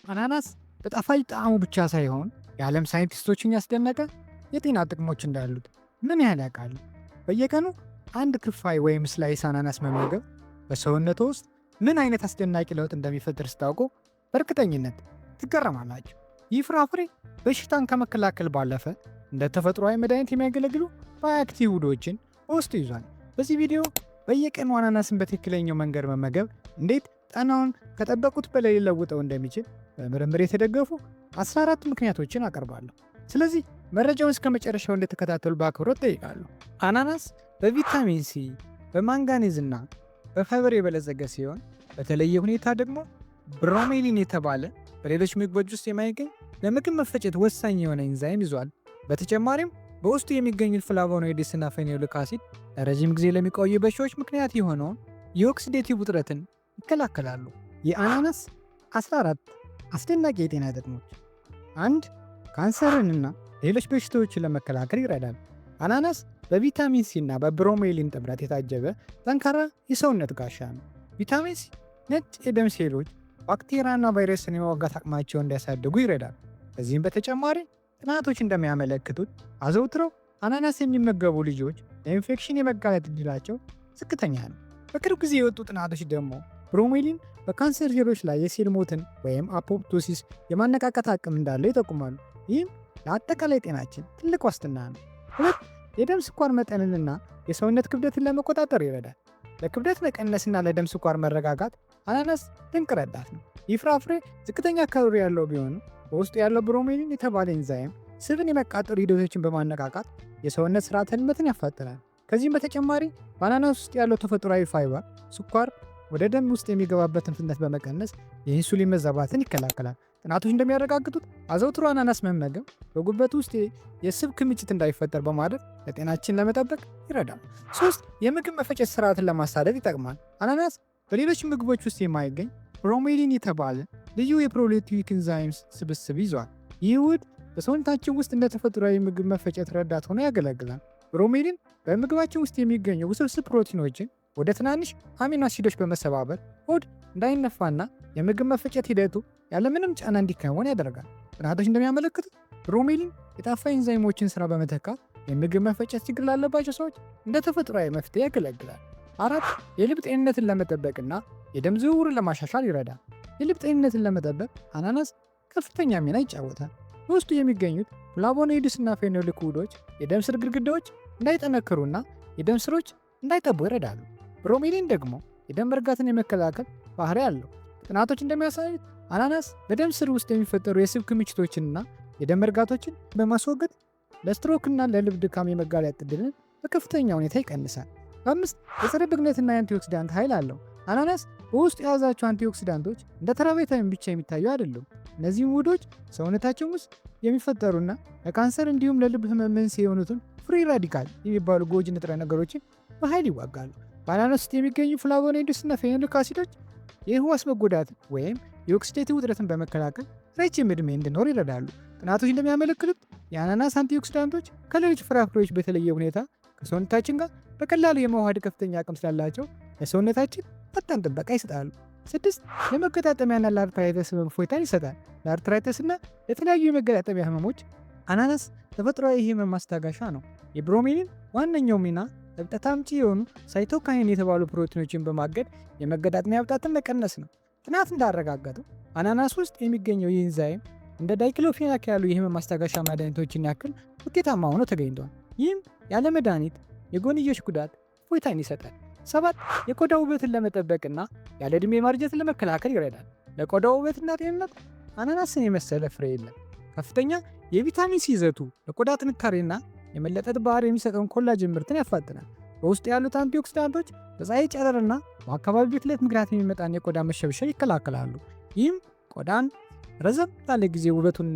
አናናስ በጣፋጭ ጣዕሙ ብቻ ሳይሆን የዓለም ሳይንቲስቶችን ያስደነቀ የጤና ጥቅሞች እንዳሉት ምን ያህል ያውቃሉ? በየቀኑ አንድ ክፋይ ወይም ስላይስ አናናስ መመገብ በሰውነቶ ውስጥ ምን አይነት አስደናቂ ለውጥ እንደሚፈጥር ስታውቁ በእርግጠኝነት ትገረማላችሁ። ይህ ፍራፍሬ በሽታን ከመከላከል ባለፈ እንደ ተፈጥሯዊ መድኃኒት የሚያገለግሉ ባዮአክቲቭ ውህዶችን በውስጡ ይዟል። በዚህ ቪዲዮ በየቀኑ አናናስን በትክክለኛው መንገድ መመገብ እንዴት ጤናውን ከጠበቁት በላይ ሊለውጠው እንደሚችል በምርምር የተደገፉ 14 ምክንያቶችን አቀርባለሁ። ስለዚህ መረጃውን እስከ መጨረሻው እንድትከታተሉ በአክብሮት ጠይቃለሁ። አናናስ በቪታሚን ሲ፣ በማንጋኔዝ እና በፋይበር የበለጸገ ሲሆን በተለየ ሁኔታ ደግሞ ብሮሜሊን የተባለ በሌሎች ምግቦች ውስጥ የማይገኝ ለምግብ መፈጨት ወሳኝ የሆነ ኢንዛይም ይዟል። በተጨማሪም በውስጡ የሚገኙት ፍላቮኖይድስ እና ፌኖሊክ አሲድ ለረዥም ጊዜ ለሚቆዩ በሽታዎች ምክንያት የሆነውን የኦክሲዴቲቭ ውጥረትን ይከላከላሉ። የአናናስ 14 አስደናቂ የጤና ጥቅሞች። 1. ካንሰርንና ሌሎች በሽታዎችን ለመከላከል ይረዳል። አናናስ በቪታሚን ሲ እና በብሮሜሊን ጥምረት የታጀበ ጠንካራ የሰውነት ጋሻ ነው። ቪታሚን ሲ ነጭ የደም ሴሎች ባክቴሪያና ቫይረስን የመዋጋት አቅማቸውን እንዲያሳድጉ ይረዳል። ከዚህም በተጨማሪ ጥናቶች እንደሚያመለክቱት አዘውትረው አናናስ የሚመገቡ ልጆች ለኢንፌክሽን የመጋለጥ ዕድላቸው ዝቅተኛ ነው። በቅርብ ጊዜ የወጡ ጥናቶች ደግሞ ብሮሜሊን በካንሰር ሴሎች ላይ የሴል ሞትን ወይም አፖፕቶሲስ የማነቃቀት አቅም እንዳለው ይጠቁማሉ። ይህም ለአጠቃላይ ጤናችን ትልቅ ዋስትና ነው። 2. የደም ስኳር መጠንንና የሰውነት ክብደትን ለመቆጣጠር ይረዳል። ለክብደት መቀነስና ለደም ስኳር መረጋጋት አናናስ ድንቅ ረዳት ነው። ይህ ፍራፍሬ ዝቅተኛ ካሎሪ ያለው ቢሆንም በውስጡ ያለው ብሮሜሊን የተባለ ኢንዛይም ስብን የመቃጠሉ ሂደቶችን በማነቃቃት የሰውነት ስርዓተ ህልመትን ያፋጥናል። ከዚህም በተጨማሪ በአናናስ ውስጥ ያለው ተፈጥሯዊ ፋይበር ስኳር ወደ ደም ውስጥ የሚገባበትን ፍጥነት በመቀነስ የኢንሱሊን መዛባትን ይከላከላል። ጥናቶች እንደሚያረጋግጡት አዘውትሮ አናናስ መመገብ በጉበት ውስጥ የስብ ክምችት እንዳይፈጠር በማድረግ ለጤናችን ለመጠበቅ ይረዳል። 3. የምግብ መፈጨት ስርዓትን ለማሳደግ ይጠቅማል። አናናስ በሌሎች ምግቦች ውስጥ የማይገኝ ብሮሜሊን የተባለ ልዩ የፕሮቲዮሊክ ኢንዛይምስ ስብስብ ይዟል። ይህ ውህድ በሰውነታችን ውስጥ እንደ ተፈጥሯዊ ምግብ መፈጨት ረዳት ሆኖ ያገለግላል። ብሮሜሊን በምግባችን ውስጥ የሚገኙ ውስብስብ ፕሮቲኖችን ወደ ትናንሽ አሚኖ አሲዶች በመሰባበር ሆድ እንዳይነፋና የምግብ መፈጨት ሂደቱ ያለምንም ጫና እንዲከወን ያደርጋል። ጥናቶች እንደሚያመለክቱት ብሮሜሊን የጣፋጭ ኢንዛይሞችን ስራ በመተካት የምግብ መፈጨት ችግር ላለባቸው ሰዎች እንደ ተፈጥሯዊ መፍትሄ ያገለግላል። 4. የልብ ጤንነትን ለመጠበቅና የደም ዝውውርን ለማሻሻል ይረዳል። የልብ ጤንነትን ለመጠበቅ አናናስ ከፍተኛ ሚና ይጫወታል። በውስጡ የሚገኙት ፍላቮኖይድስ እና ፌኖሊክ ውህዶች የደም ስር ግድግዳዎች እንዳይጠነክሩና የደም ስሮች እንዳይጠቡ ይረዳሉ። ብሮሜሊን ደግሞ የደም መርጋትን የመከላከል ባህሪ አለው። ጥናቶች እንደሚያሳዩት አናናስ በደም ስር ውስጥ የሚፈጠሩ የስብ ክምችቶችንና የደም መርጋቶችን በማስወገድ ለስትሮክና ለልብ ድካም የመጋለጥ ዕድልን በከፍተኛ ሁኔታ ይቀንሳል። 5. የጸረ ብግነትና የአንቲኦክሲዳንት ኃይል አለው። አናናስ በውስጡ የያዛቸው አንቲኦክሲዳንቶች እንደ ተራ ቪታሚን ብቻ የሚታዩ አይደሉም። እነዚህም ውህዶች ሰውነታችን ውስጥ የሚፈጠሩና ለካንሰር እንዲሁም ለልብ ህመም መንስኤ የሆኑትን ፍሪ ራዲካል የሚባሉ ጎጂ ንጥረ ነገሮችን በኃይል ይዋጋሉ። በአናናስ ውስጥ የሚገኙ ፍላቮኖይድስ እና ፌኖሊክ አሲዶች የህዋስ መጎዳትን ወይም የኦክሲዴቲቭ ውጥረትን በመከላከል ረጅም ዕድሜ እንዲኖር ይረዳሉ። ጥናቶች እንደሚያመለክቱት የአናናስ አንቲኦክሲዳንቶች ከሌሎች ፍራፍሬዎች በተለየ ሁኔታ ከሰውነታችን ጋር በቀላሉ የመዋሃድ ከፍተኛ አቅም ስላላቸው ለሰውነታችን ፈጣን ጥበቃ ይሰጣሉ። 6. ለመገጣጠሚያና ለአርትራይተስ ህመም እፎይታን ይሰጣል። ለአርትራይተስና ለተለያዩ የመገጣጠሚያ ህመሞች አናናስ ተፈጥሯዊ የህመም ማስታገሻ ነው። የብሮሜሊን ዋነኛው ሚና እብጠት አምጪ የሆኑ ሳይቶካይን የተባሉ ፕሮቲኖችን በማገድ የመገጣጠሚያ እብጠትን መቀነስ ነው። ጥናት እንዳረጋገጠው አናናስ ውስጥ የሚገኘው ይህ ኢንዛይም እንደ ዳይክሎፊናክ ያሉ የህመም ማስታገሻ መድኃኒቶችን ያክል ውጤታማ ሆኖ ተገኝቷል። ይህም ያለ መድኃኒት የጎንዮሽ ጉዳት እፎይታን ይሰጣል። 7. የቆዳ ውበትን ለመጠበቅና ያለ ዕድሜ ማርጀትን ለመከላከል ይረዳል። ለቆዳ ውበትና ጤንነት አናናስን የመሰለ ፍሬ የለም። ከፍተኛ የቪታሚን ሲ ይዘቱ ለቆዳ ጥንካሬና የመለጠጥ ባህሪ የሚሰጠውን ኮላጅን ምርትን ያፋጥናል። በውስጡ ያሉት አንቲኦክሲዳንቶች በፀሐይ ጨረርና በአካባቢ ብክለት ምክንያት የሚመጣን የቆዳ መሸብሸብ ይከላከላሉ። ይህም ቆዳን ረዘም ላለ ጊዜ ውበቱን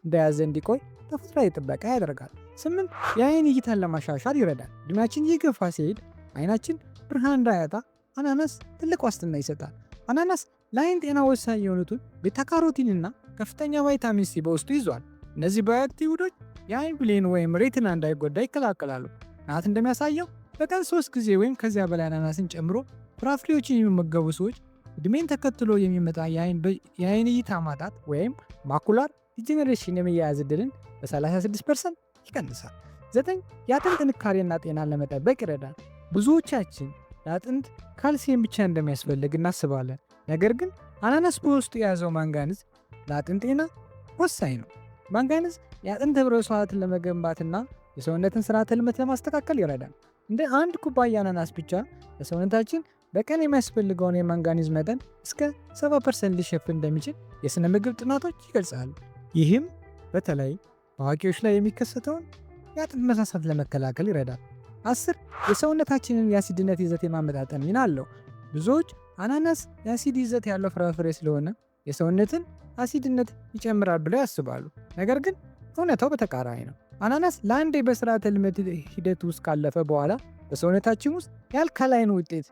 እንደያዘ እንዲቆይ ተፈጥሯዊ ጥበቃ ያደርጋል። 8. የአይን እይታን ለማሻሻል ይረዳል። ዕድሜያችን እየገፋ ሲሄድ አይናችን ብርሃን እንዳያጣ አናናስ ትልቅ ዋስትና ይሰጣል። አናናስ ለአይን ጤና ወሳኝ የሆኑትን ቤታካሮቲንና ከፍተኛ ቫይታሚን ሲ በውስጡ ይዟል። እነዚህ ባዮአክቲቭ ውህዶች የአይን ብሌን ወይም ሬቲና እንዳይጎዳ ይከላከላሉ። ጥናት እንደሚያሳየው በቀን 3 ጊዜ ወይም ከዚያ በላይ አናናስን ጨምሮ ፍራፍሬዎችን የሚመገቡ ሰዎች ዕድሜን ተከትሎ የሚመጣ የአይን እይታ ማጣት ወይም ማኩላር ዲጀነሬሽን የመያያዝ ዕድልን በ36% ይቀንሳል። 9 የአጥንት ጥንካሬና ጤናን ለመጠበቅ ይረዳል። ብዙዎቻችን ለአጥንት ካልሲየም ብቻ እንደሚያስፈልግ እናስባለን። ነገር ግን አናናስ በውስጡ የያዘው ማንጋንዝ ለአጥንት ጤና ወሳኝ ነው። ማንጋንዝ የአጥንት ህብረ ሕዋሳትን ለመገንባትና የሰውነትን ስርዓተ ልመት ለማስተካከል ይረዳል። እንደ አንድ ኩባያ አናናስ ብቻ ለሰውነታችን በቀን የሚያስፈልገውን የማንጋኒዝ መጠን እስከ 70% ሊሸፍን እንደሚችል የሥነ ምግብ ጥናቶች ይገልጻሉ። ይህም በተለይ በአዋቂዎች ላይ የሚከሰተውን የአጥንት መሳሳት ለመከላከል ይረዳል። 10 የሰውነታችንን የአሲድነት ይዘት የማመጣጠን ሚና አለው። ብዙዎች አናናስ የአሲድ ይዘት ያለው ፍራፍሬ ስለሆነ የሰውነትን አሲድነት ይጨምራል ብለው ያስባሉ። ነገር ግን እውነታው በተቃራኒ ነው። አናናስ ለአንዴ በስርዓተ ልመት ሂደት ውስጥ ካለፈ በኋላ በሰውነታችን ውስጥ የአልካላይን ውጤት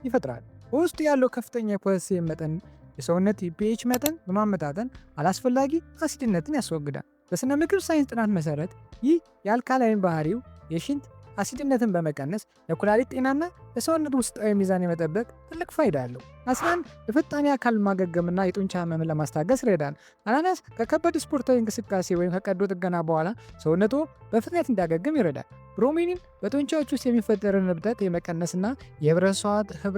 ይፈጥራል። በውስጡ ያለው ከፍተኛ የፖታሲየም መጠን የሰውነት ፒኤች መጠን በማመጣጠን አላስፈላጊ አሲድነትን ያስወግዳል። በሥነ ምግብ ሳይንስ ጥናት መሠረት ይህ የአልካላይን ባህሪው የሽንት አሲድነትን በመቀነስ ለኩላሊት ጤናና ለሰውነት ውስጣዊ ሚዛን የመጠበቅ ትልቅ ፋይዳ አለው። 11 የፈጣን የአካል ማገገምና የጡንቻ ህመምን ለማስታገስ ይረዳል። አናናስ ከከባድ ስፖርታዊ እንቅስቃሴ ወይም ከቀዶ ጥገና በኋላ ሰውነቱ በፍጥነት እንዲያገግም ይረዳል። ብሮሜሊን በጡንቻዎች ውስጥ የሚፈጠርን እብጠት የመቀነስና የህብረ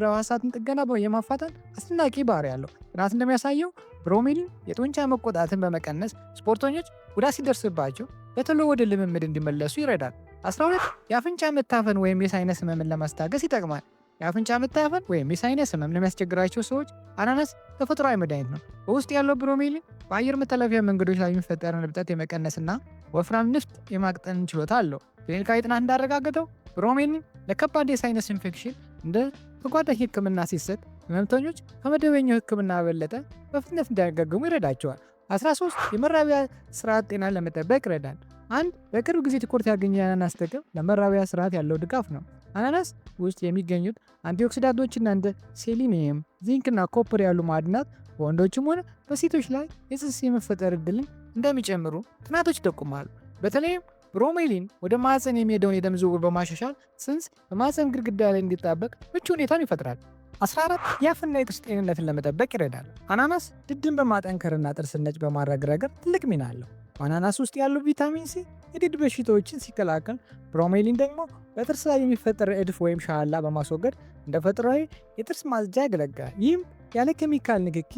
ሕዋሳትን ጥገና የማፋጠን አስደናቂ ባህሪ ያለው ጥናት እንደሚያሳየው ብሮሜሊን የጡንቻ መቆጣትን በመቀነስ ስፖርተኞች ጉዳት ሲደርስባቸው በቶሎ ወደ ልምምድ እንዲመለሱ ይረዳል። 12 የአፍንጫ መታፈን ወይም የሳይነስ ህመምን ለማስታገስ ይጠቅማል። የአፍንጫ መታፈን ወይም የሳይነስ ህመም ለሚያስቸግራቸው ሰዎች አናናስ ተፈጥሯዊ መድኃኒት ነው። በውስጥ ያለው ብሮሜሊን በአየር መተላለፊያ መንገዶች ላይ የሚፈጠርን እብጠት የመቀነስና ወፍራም ንፍጥ የማቅጠን ችሎታ አለው። ክሊኒካዊ ጥናት እንዳረጋገጠው ብሮሜሊን ለከባድ የሳይነስ ኢንፌክሽን እንደ ተጓዳኝ ህክምና ሲሰጥ ህመምተኞች ከመደበኛው ህክምና በበለጠ በፍጥነት እንዲያገግሙ ይረዳቸዋል። 13 የመራቢያ ስርዓት ጤናን ለመጠበቅ ይረዳል። አንድ በቅርብ ጊዜ ትኩረት ያገኘ የአናናስ ጥቅም ለመራቢያ ስርዓት ያለው ድጋፍ ነው። አናናስ ውስጥ የሚገኙት አንቲኦክሲዳንቶችና እንደ ሴሊኒየም፣ ዚንክና ኮፐር ያሉ ማዕድናት በወንዶችም ሆነ በሴቶች ላይ የፅንስ የመፈጠር ዕድልን እንደሚጨምሩ ጥናቶች ይጠቁማሉ። በተለይም ብሮሜሊን ወደ ማህፀን የሚሄደውን የደም ዝውውር በማሻሻል ፅንስ በማህፀን ግድግዳ ላይ እንዲጣበቅ ምቹ ሁኔታን ይፈጥራል። 14 የአፍና የጥርስ ጤንነትን ለመጠበቅ ይረዳል። አናናስ ድድን በማጠንከርና ጥርስን ነጭ በማድረግ ረገድ ትልቅ ሚና አለው። በአናናስ ውስጥ ያለው ቪታሚን ሲ የድድ በሽታዎችን ሲከላከል፣ ብሮሜሊን ደግሞ በጥርስ ላይ የሚፈጠር እድፍ ወይም ሻላ በማስወገድ እንደ ተፈጥሯዊ የጥርስ ማጽጃ ያገለግላል። ይህም ያለ ኬሚካል ንክኪ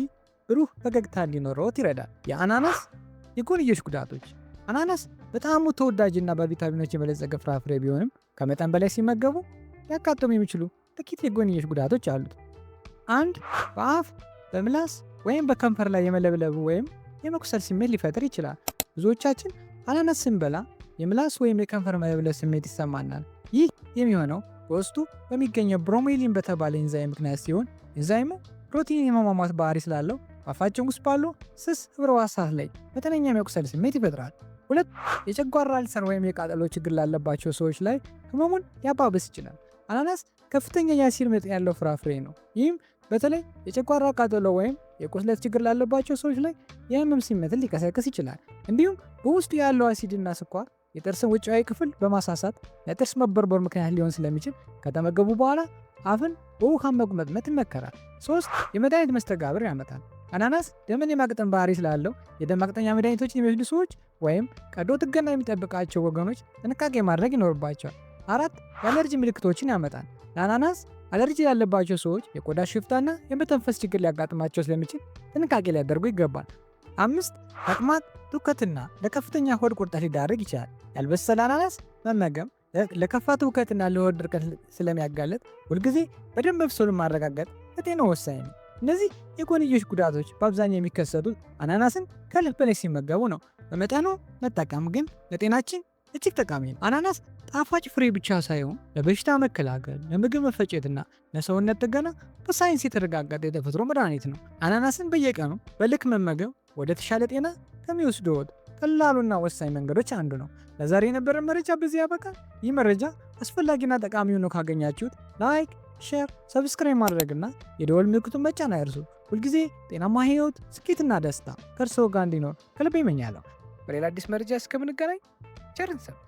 ብሩህ ፈገግታ እንዲኖረዎት ይረዳል። የአናናስ የጎንዮሽ ጉዳቶች። አናናስ በጣም ተወዳጅና በቪታሚኖች የበለጸገ ፍራፍሬ ቢሆንም ከመጠን በላይ ሲመገቡ ሊያጋጥሙ የሚችሉ ጥቂት የጎንዮሽ ጉዳቶች አሉት። 1 በአፍ በምላስ ወይም በከንፈር ላይ የመለብለብ ወይም የመኩሰል ስሜት ሊፈጥር ይችላል። ብዙዎቻችን አናናስ ስንበላ የምላስ ወይም የከንፈር መለብለብ ስሜት ይሰማናል። ይህ የሚሆነው በውስጡ በሚገኘው ብሮሜሊን በተባለ ኢንዛይም ምክንያት ሲሆን ኢንዛይሙ ፕሮቲን የመሟሟት ባህሪ ስላለው በአፋችን ውስጥ ባሉ ስስ ህብረ ሕዋሳት ላይ መጠነኛ የመቁሰል ስሜት ይፈጥራል። 2 የጨጓራ አልሰር ወይም የቃጠሎ ችግር ላለባቸው ሰዎች ላይ ህመሙን ሊያባብስ ይችላል። አናናስ ከፍተኛ የአሲድ መጠን ያለው ፍራፍሬ ነው። ይህም በተለይ የጨጓራ ቃጠሎ ወይም የቁስለት ችግር ላለባቸው ሰዎች ላይ የህመም ስሜትን ሊቀሰቅስ ይችላል። እንዲሁም በውስጡ ያለው አሲድና ስኳር የጥርስን ውጫዊ ክፍል በማሳሳት ለጥርስ መበርበር ምክንያት ሊሆን ስለሚችል ከተመገቡ በኋላ አፍን በውሃ መጉመጥመጥ ይመከራል። 3 የመድኃኒት መስተጋብር ያመጣል። አናናስ ደምን የማቅጠን ባህሪ ስላለው የደም ማቅጠኛ መድኃኒቶችን የሚወስዱ ሰዎች ወይም ቀዶ ጥገና የሚጠብቃቸው ወገኖች ጥንቃቄ ማድረግ ይኖርባቸዋል። 4 የአለርጂ ምልክቶችን ያመጣል። ለአናናስ አለርጂ ያለባቸው ሰዎች የቆዳ ሽፍታና የመተንፈስ ችግር ሊያጋጥማቸው ስለሚችል ጥንቃቄ ሊያደርጉ ይገባል። 5 ተቅማጥ፣ ትውከትና ለከፍተኛ ሆድ ቁርጠት ሊዳረግ ይችላል። ያልበሰለ አናናስ መመገብ ለከፋ ትውከትና ለሆድ ድርቀት ስለሚያጋለጥ ሁልጊዜ በደንብ መብሰሉን ማረጋገጥ ለጤናው ወሳኝ ነው። እነዚህ የጎንዮሽ ጉዳቶች በአብዛኛው የሚከሰቱት አናናስን ከልክ በላይ ሲመገቡ ነው። በመጠኑ መጠቀም ግን ለጤናችን እጅግ ጠቃሚ ነው። አናናስ ጣፋጭ ፍሬ ብቻ ሳይሆን ለበሽታ መከላከል፣ ለምግብ መፈጨትና ለሰውነት ጥገና በሳይንስ የተረጋገጠ የተፈጥሮ መድኃኒት ነው። አናናስን በየቀኑ በልክ መመገብ ወደ ተሻለ ጤና ከሚወስዱት ቀላሉና ወሳኝ መንገዶች አንዱ ነው። ለዛሬ የነበረን መረጃ በዚህ ያበቃል። ይህ መረጃ አስፈላጊና ጠቃሚ ሆኖ ካገኛችሁት ላይክ፣ ሼር፣ ሰብስክራይብ ማድረግና የደወል ምልክቱን መጫን አይርሱ። ሁልጊዜ ጤናማ ህይወት፣ ስኬትና ደስታ ከእርስዎ ጋር እንዲኖር ከልብ ይመኛለሁ። በሌላ አዲስ መረጃ እስከምንገናኝ ቸር እንሰንብት።